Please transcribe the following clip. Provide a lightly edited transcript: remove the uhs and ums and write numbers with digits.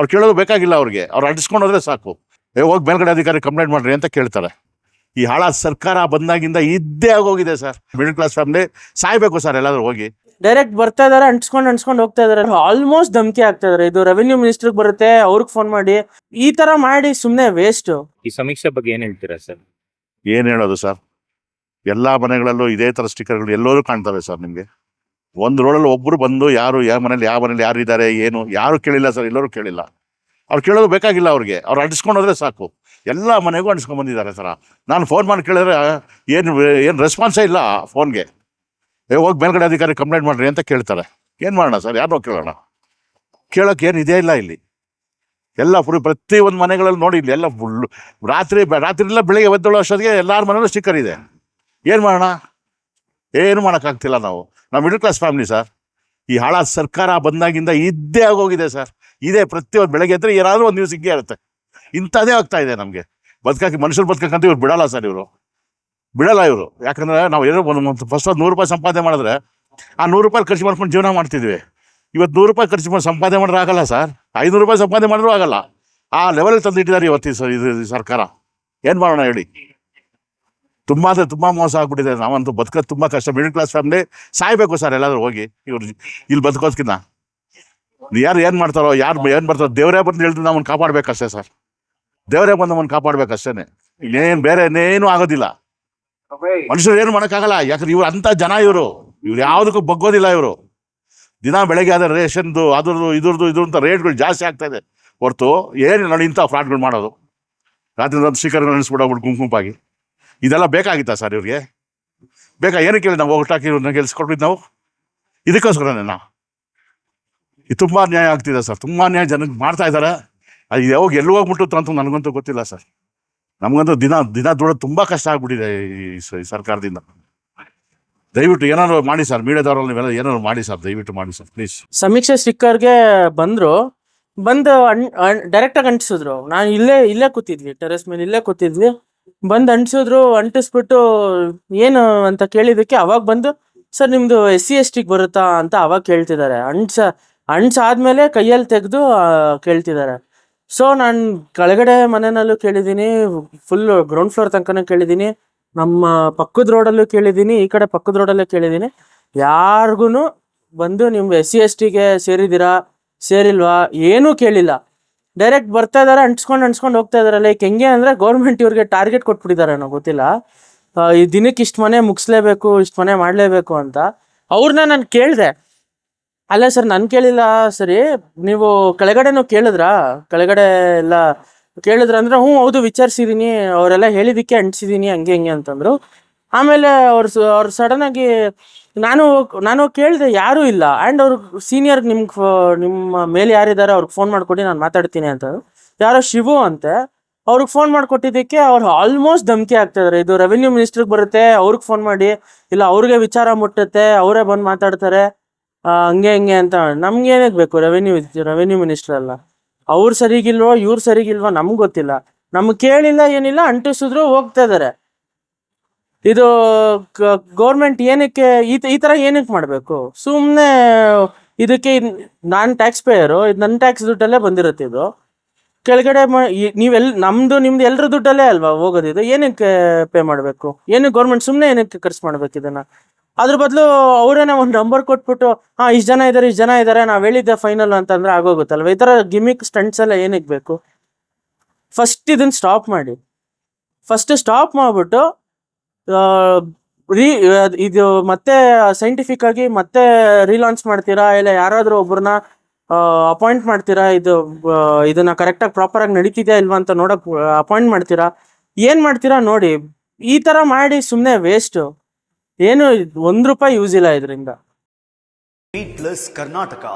ಅವ್ರು ಕೇಳೋದು ಬೇಕಾಗಿಲ್ಲ ಅವ್ರಿಗೆ. ಅವ್ರು ಅಂಟಿಸ್ಕೊಂಡು ಹೋದ್ರೆ ಸಾಕು. ಹೋಗಿ ಮೇಲ್ಗಡೆ ಅಧಿಕಾರಿ ಕಂಪ್ಲೇಂಟ್ ಮಾಡ್ರಿ ಅಂತ ಕೇಳ್ತಾರೆ. ಈ ಹಾಳಾದ ಸರ್ಕಾರ ಬಂದಾಗಿಂದ ಇದ್ದೇ ಆಗೋಗಿದೆ ಸರ್. ಮಿಡಲ್ ಕ್ಲಾಸ್ ಫ್ಯಾಮಿಲಿ ಸಾಯ್ಬೇಕು ಸರ್ ಎಲ್ಲಾದ್ರೂ ಹೋಗಿ. ಡೈರೆಕ್ಟ್ ಬರ್ತಾ ಇದಾರೆ, ಅಂಟಿಸ್ಕೊಂಡು ಹೋಗ್ತಾ ಇದಾರೆ. ಆಲ್ಮೋಸ್ಟ್ ಧಮಕಿ ಆಗ್ತಾ ಇದಾರೆ. ಇದು ರೆವೆನ್ಯೂ ಮಿನಿಸ್ಟರ್ ಬರುತ್ತೆ, ಅವ್ರಿಗೆ ಫೋನ್ ಮಾಡಿ ಈ ತರ ಮಾಡಿ ಸುಮ್ನೆ ವೇಸ್ಟ್. ಈ ಸಮೀಕ್ಷೆ ಬಗ್ಗೆ ಏನ್ ಹೇಳ್ತೀರಾ ಸರ್? ಏನ್ ಹೇಳೋದು ಸರ್, ಎಲ್ಲಾ ಮನೆಗಳಲ್ಲೂ ಇದೇ ತರ ಸ್ಟಿಕ್ಕರ್ಗಳು ಎಲ್ಲರೂ ಕಾಣ್ತವೆ ಸರ್. ನಿಮ್ಗೆ ಒಂದು ರೋಡಲ್ಲಿ ಒಬ್ರು ಬಂದು ಯಾವ ಮನೇಲಿ ಯಾರು ಇದ್ದಾರೆ ಏನು ಯಾರು ಕೇಳಿಲ್ಲ ಸರ್, ಎಲ್ಲರೂ ಕೇಳಿಲ್ಲ. ಅವ್ರು ಕೇಳೋದು ಬೇಕಾಗಿಲ್ಲ ಅವ್ರಿಗೆ. ಅವ್ರು ಅಂಟಿಸ್ಕೊಂಡು ಹೋದ್ರೆ ಸಾಕು. ಎಲ್ಲ ಮನೆಗೂ ಅಂಟಿಸ್ಕೊಂಡ್ ಬಂದಿದ್ದಾರೆ ಸರ್. ನಾನು ಫೋನ್ ಮಾಡಿ ಕೇಳಿದ್ರೆ ಏನು ರೆಸ್ಪಾನ್ಸೇ ಇಲ್ಲ ಫೋನ್ಗೆ. ಹೋಗಿ ಮೇಲ್ಗಡೆ ಅಧಿಕಾರಿ ಕಂಪ್ಲೇಂಟ್ ಮಾಡ್ರಿ ಅಂತ ಕೇಳ್ತಾರೆ. ಏನು ಮಾಡೋಣ ಸರ್, ಯಾರೋ ಕೇಳೋಣ? ಕೇಳೋಕೆ ಏನು ಇದೇ ಇಲ್ಲ ಇಲ್ಲಿ. ಎಲ್ಲ ಪ್ರತಿ ಒಂದು ಮನೆಗಳಲ್ಲಿ ನೋಡಿ, ಇಲ್ಲಿ ಎಲ್ಲ ಫುಲ್ಲು ರಾತ್ರಿ ಎಲ್ಲ ಬೆಳಿಗ್ಗೆ ಎದ್ದೇಳೋ ಅಷ್ಟೊತ್ತಿಗೆ ಎಲ್ಲರ ಮನೇಲೂ ಸ್ಟಿಕ್ಕರ್ ಇದೆ. ಏನು ಮಾಡೋಣ? ಏನು ಮಾಡೋಕ್ಕಾಗ್ತಿಲ್ಲ ನಾವು ಮಿಡಲ್ ಕ್ಲಾಸ್ ಫ್ಯಾಮಿಲಿ ಸರ್. ಈ ಹಾಳಾದ ಸರ್ಕಾರ ಬಂದಾಗಿಂದ ಇದ್ದೇ ಆಗೋಗಿದೆ ಸರ್. ಇದೇ ಪ್ರತಿಯೊಂದು ಬೆಳಗ್ಗೆ ಎದ್ರೆ ಏನಾದರೂ ಒಂದು ನ್ಯೂಸ್ ಹಿಂಗೆ ಇರುತ್ತೆ. ಇಂಥದ್ದೇ ಆಗ್ತಾ ಇದೆ ನಮಗೆ. ಮನುಷ್ಯರು ಬದುಕಂತ ಇವ್ರು ಬಿಡಲ್ಲ ಸರ್. ಬಿಡಲ್ಲ ಇವರು. ಯಾಕಂದ್ರೆ ನಾವು ಏನೋ ಒಂದು ಫಸ್ಟ್ ಒಂದು 100 ರೂಪಾಯಿ ಸಂಪಾದನೆ ಮಾಡಿದ್ರೆ ಆ 100 ರೂಪಾಯಿ ಖರ್ಚು ಮಾಡ್ಕೊಂಡು ಜೀವನ ಮಾಡ್ತಿದ್ವಿ. ಇವತ್ತು 100 ರೂಪಾಯಿ ಖರ್ಚು ಮಾಡಿ ಸಂಪಾದನೆ ಮಾಡಿದ್ರೆ ಆಗಲ್ಲ ಸರ್. 500 ರೂಪಾಯಿ ಸಂಪಾದನೆ ಮಾಡಿದ್ರೂ ಆಗಲ್ಲ. ಆ ಲೆವೆಲ್ ತಂದಿಟ್ಟಿದ್ದಾರೆ ಇವತ್ತು ಇದು ಸರ್ಕಾರ. ಏನು ಮಾಡೋಣ ಹೇಳಿ? ತುಂಬ ಅಂದರೆ ತುಂಬ ಮೋಸ ಆಗ್ಬಿಟ್ಟಿದೆ. ನಾವಂತೂ ಬದುಕೋದು ತುಂಬ ಕಷ್ಟ. ಮಿಡಲ್ ಕ್ಲಾಸ್ ಫ್ಯಾಮಿಲಿ ಸಾಯ್ಬೇಕು ಸರ್ ಎಲ್ಲಾದ್ರೂ ಹೋಗಿ. ಇವ್ರು ಇಲ್ಲಿ ಬದುಕೋದ್ಕಿನ್ನ ಯಾರು ಏನು ಮಾಡ್ತಾರೋ, ಏನು ಬರ್ತಾರೋ, ದೇವರೇ ಬಂದು ಹೇಳಿದ್ರೆ ನಮ್ಮನ್ನು ಕಾಪಾಡಬೇಕಷ್ಟೇ ಸರ್. ದೇವರೇ ಬಂದು ನಮ್ಮನ್ನು ಕಾಪಾಡಬೇಕಷ್ಟೇ. ಇನ್ನೇನು ಬೇರೆ ಇನ್ನೇನು ಆಗೋದಿಲ್ಲ. ಮನುಷ್ಯರು ಏನು ಮಾಡೋಕ್ಕಾಗಲ್ಲ. ಯಾಕಂದ್ರೆ ಇವ್ರು ಅಂಥ ಜನ. ಇವ್ರು ಯಾವುದಕ್ಕೂ ಬಗ್ಗೋದಿಲ್ಲ. ಇವರು ದಿನ ಬೆಳಗ್ಗೆ ಆದ ರೇಷನ್ದು ಇದ್ರದ್ದು ಅಂತ ರೇಟ್ಗಳು ಜಾಸ್ತಿ ಆಗ್ತಾ ಇದೆ ಹೊರತು ಏನು ನೋಡಿ ಇಂಥ ಫ್ರಾಡ್ಗಳು ಮಾಡೋದು. ರಾತ್ರಿ ಸ್ಟಿಕ್ಕರ್ಗಳು ನೆನೆಸ್ಬಿಡೋಗ್ಬಿಟ್ಟು ಗುಂಪಾಗಿ. ಇದೆಲ್ಲ ಬೇಕಾಗಿತ್ತಾ ಸರ್ ಇವ್ರಿಗೆ? ಏನಕ್ಕೆ ಹೇಳಿ ನಾವು ಒಟ್ಟಾಕಿ ಇವ್ರನ್ನ ಗೆಲ್ಸ್ಕೊಟ್ಟಿದ್ದು ನಾವು ಇದಕ್ಕೋಸ್ಕರನೇ. ನಾವು ಇದು ತುಂಬ ಅನ್ಯಾಯ ಆಗ್ತಿದೆ ಸರ್. ತುಂಬ ಅನ್ಯಾಯ ಜನಕ್ಕೆ ಮಾಡ್ತಾ ಇದ್ದಾರೆ. ಅದು ಯಾವಾಗ ಎಲ್ಲಿ ಹೋಗ್ಬಿಟ್ಟು ಅಂತ ನನಗಂತೂ ಗೊತ್ತಿಲ್ಲ ಸರ್. ನಮಗಂತೂ ದಿನ ದುಡೋದು ತುಂಬ ಕಷ್ಟ ಆಗ್ಬಿಟ್ಟಿದೆ ಈ ಸರ್ಕಾರದಿಂದ. ದಯವಿಟ್ಟು ಏನಾದ್ರು ಮಾಡಿ ಸರ್. ಮೀಡಿಯಾದವ್ರಲ್ಲಿ ನೀವೆಲ್ಲ ಏನಾದ್ರು ಮಾಡಿ ಸರ್, ದಯವಿಟ್ಟು ಮಾಡಿ ಸರ್ ಪ್ಲೀಸ್. ಸಮೀಕ್ಷೆ ಸ್ಟಿಕ್ಕರ್ಗೆ ಬಂದು ಡೈರೆಕ್ಟಾಗಿ ಅಂಟಿಸಿದ್ರು. ನಾನು ಇಲ್ಲೇ ಕೂತಿದ್ವಿ, ಟೆರೆಸ್ ಮೇಲೆ ಇಲ್ಲೇ ಕೂತಿದ್ವಿ. ಬಂದು ಅಂಟಿಸ್ಬಿಟ್ಟು ಏನು ಅಂತ ಕೇಳಿದಕ್ಕೆ ಅವಾಗ ಬಂದು ಸರ್ ನಿಮ್ದು SC ST ಬರುತ್ತಾ ಅಂತ ಅವಾಗ ಕೇಳ್ತಿದ್ದಾರೆ. ಆದ್ಮೇಲೆ ಕೈಯಲ್ಲಿ ತೆಗೆದು ಕೇಳ್ತಿದ್ದಾರೆ. ಸೊ ನಾನು ಕೆಳಗಡೆ ಮನೆಯಲ್ಲೂ ಕೇಳಿದ್ದೀನಿ, ಫುಲ್ ಗ್ರೌಂಡ್ ಫ್ಲೋರ್ ತನಕನೂ ಕೇಳಿದ್ದೀನಿ, ನಮ್ಮ ಪಕ್ಕದ ರೋಡಲ್ಲೂ ಕೇಳಿದ್ದೀನಿ, ಈ ಕಡೆ ಪಕ್ಕದ ರೋಡಲ್ಲೂ ಕೇಳಿದ್ದೀನಿ. ಯಾರಿಗೂ ಬಂದು ನಿಮ್ಗೆ SC STಗೆ ಸೇರಿದ್ದೀರಾ ಸೇರಿಲ್ವಾ ಏನೂ ಕೇಳಿಲ್ಲ. ಡೈರೆಕ್ಟ್ ಬರ್ತಾ ಇದಾರೆ, ಅಂಟಿಸ್ಕೊಂಡು ಹೋಗ್ತಾ ಇದಾರೆ. ಲೈಕ್ ಹೆಂಗೆ ಅಂದರೆ ಗೌರ್ಮೆಂಟ್ ಇವ್ರಿಗೆ ಟಾರ್ಗೆಟ್ ಕೊಟ್ಬಿಟ್ಟಿದ್ದಾರೆ ಅನ್ನೋ ಗೊತ್ತಿಲ್ಲ. ಈ ದಿನಕ್ಕೆ ಇಷ್ಟು ಮನೆ ಮುಗಿಸ್ಲೇಬೇಕು, ಇಷ್ಟು ಮನೆ ಮಾಡಲೇಬೇಕು ಅಂತ. ಅವ್ರನ್ನ ನಾನು ಕೇಳಿದೆ, ಅಲ್ಲ ಸರ್ ನಾನು ಕೇಳಿಲ್ಲ, ಸರಿ ನೀವು ಕೆಳಗಡೆನೂ ಕೆಳಗಡೆ ಎಲ್ಲ ಕೇಳಿದ್ರ ಅಂದ್ರೆ ಹ್ಞೂ ಹೌದು ವಿಚಾರಿಸಿದ್ದೀನಿ, ಅವರೆಲ್ಲ ಹೇಳಿದ್ದಕ್ಕೆ ಅಂಟಿಸಿದ್ದೀನಿ ಹಂಗೆ ಹಿಂಗೆ ಅಂತಂದರು. ಆಮೇಲೆ ಅವ್ರು ಸಡನ್ನಾಗಿ ನಾನು ಕೇಳಿದೆ, ಯಾರೂ ಇಲ್ಲ. ಆ್ಯಂಡ್ ಅವ್ರಿಗೆ ಸೀನಿಯರ್ಗೆ ನಿಮ್ಮ ಮೇಲೆ ಯಾರಿದ್ದಾರೆ ಅವ್ರಿಗೆ ಫೋನ್ ಮಾಡಿಕೊಡಿ, ನಾನು ಮಾತಾಡ್ತೀನಿ ಅಂತ. ಯಾರೋ ಶಿವು ಅಂತೆ, ಅವ್ರಿಗೆ ಫೋನ್ ಮಾಡಿಕೊಟ್ಟಿದ್ದಕ್ಕೆ ಅವ್ರು ಆಲ್ಮೋಸ್ಟ್ ಧಮಕಿ ಆಗ್ತಾಯಿದ್ದಾರೆ. ಇದು ರೆವೆನ್ಯೂ ಮಿನಿಸ್ಟ್ರಿಗೆ ಬರುತ್ತೆ, ಅವ್ರಿಗೆ ಫೋನ್ ಮಾಡಿ, ಇಲ್ಲ ಅವ್ರಿಗೆ ವಿಚಾರ ಮುಟ್ಟುತ್ತೆ, ಅವರೇ ಬಂದು ಮಾತಾಡ್ತಾರೆ ಹಂಗೆ ಹಿಂಗೆ ಅಂತ. ನಮ್ಗೇನಕ್ಕೆ ಬೇಕು ರೆವೆನ್ಯೂ ಮಿನಿಸ್ಟರ್ ಅಲ್ಲ. ಅವ್ರು ಸರಿಗಿಲ್ವೋ ಇವ್ರು ಸರಿಗಿಲ್ವೋ ನಮ್ಗೆ ಗೊತ್ತಿಲ್ಲ. ನಮ್ಗೆ ಕೇಳಿಲ್ಲ ಏನಿಲ್ಲ, ಅಂಟಿಸಿದ್ರು ಹೋಗ್ತಾ ಇದ್ದಾರೆ. ಇದು ಗೌರ್ಮೆಂಟ್ ಏನಕ್ಕೆ ಈ ಥರ ಏನಕ್ಕೆ ಮಾಡಬೇಕು? ಸುಮ್ಮನೆ ಇದಕ್ಕೆ ನಾನು ಟ್ಯಾಕ್ಸ್ ಪೇಯರು, ಇದು ನನ್ನ ಟ್ಯಾಕ್ಸ್ ದುಡ್ಡಲ್ಲೇ ಬಂದಿರುತ್ತೆ. ಇದು ಕೆಳಗಡೆ ನಿಮ್ದು ಎಲ್ಲರ ದುಡ್ಡಲ್ಲೇ ಅಲ್ವಾ ಹೋಗೋದಿದು. ಏನಕ್ಕೆ ಪೇ ಮಾಡಬೇಕು? ಏನಕ್ಕೆ ಗೌರ್ಮೆಂಟ್ ಸುಮ್ಮನೆ ಏನಕ್ಕೆ ಖರ್ಚು ಮಾಡ್ಬೇಕು ಇದನ್ನು? ಅದ್ರ ಬದಲು ಅವರೇನೆ ಒಂದು ನಂಬರ್ ಕೊಟ್ಬಿಟ್ಟು ಇಷ್ಟು ಜನ ಇದ್ದಾರೆ ನಾವು ಹೇಳಿದ್ದೆ ಫೈನಲ್ ಅಂತಂದ್ರೆ ಆಗೋಗುತ್ತಲ್ವ. ಈ ಥರ ಗಿಮಿಕ್ ಸ್ಟಂಟ್ಸ್ ಎಲ್ಲ ಏನಕ್ಕೆ ಬೇಕು? ಫಸ್ಟ್ ಇದನ್ನು ಸ್ಟಾಪ್ ಮಾಡಿ. ಸ್ಟಾಪ್ ಮಾಡಿಬಿಟ್ಟು ಇದು ಮತ್ತೆ ಸೈಂಟಿಫಿಕ್ ಆಗಿ ಮತ್ತೆ ರೀಲಾಂಚ್ ಮಾಡ್ತೀರಾ, ಇಲ್ಲ ಯಾರಾದರೂ ಒಬ್ಬರನ್ನ ಅಪಾಯಿಂಟ್ ಮಾಡ್ತೀರಾ, ಇದನ್ನ ಕರೆಕ್ಟಾಗಿ ಪ್ರಾಪರಾಗಿ ನಡೀತಿದೆಯಾ ಇಲ್ವಾ ಅಂತ ನೋಡೋಕೆ ಅಪಾಯಿಂಟ್ ಮಾಡ್ತೀರಾ, ಏನು ಮಾಡ್ತೀರಾ ನೋಡಿ. ಈ ಥರ ಮಾಡಿ ಸುಮ್ಮನೆ ವೇಸ್ಟು. ಏನು ₹1 ಯೂಸ್ ಇಲ್ಲ ಇದರಿಂದ. Beatless Karnataka.